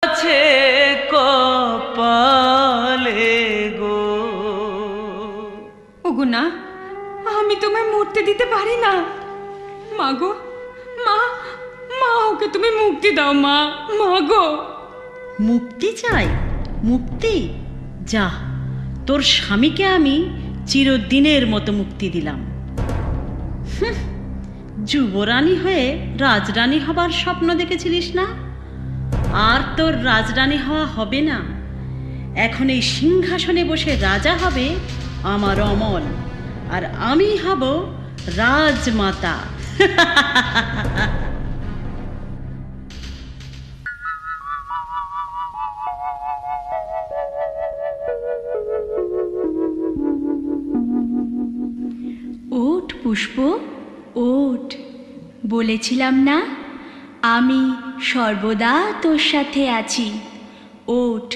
আছে কপালে গো। ওগো না, আমি তোমায় মরতে দিতে পারি না। মা গো, মা, মা, ওকে তুমি মুক্তি দাও মা, মা গো। মুক্তি চাই? মুক্তি? যা, তোর স্বামীকে আমি চিরদিনের মতো মুক্তি দিলাম। যুবরানী হয়ে রাজরানী হবার স্বপ্ন দেখেছিলিস না? আর তোর রাজরানী হওয়া হবে না। এখন এই সিংহাসনে বসে রাজা হবে আমার অমল, আর আমি হব রাজমাতা। ওঠ পুষ্প, ওঠ। বলেছিলাম না, আমি সর্বদা তোর সাথে আছি। ওঠ।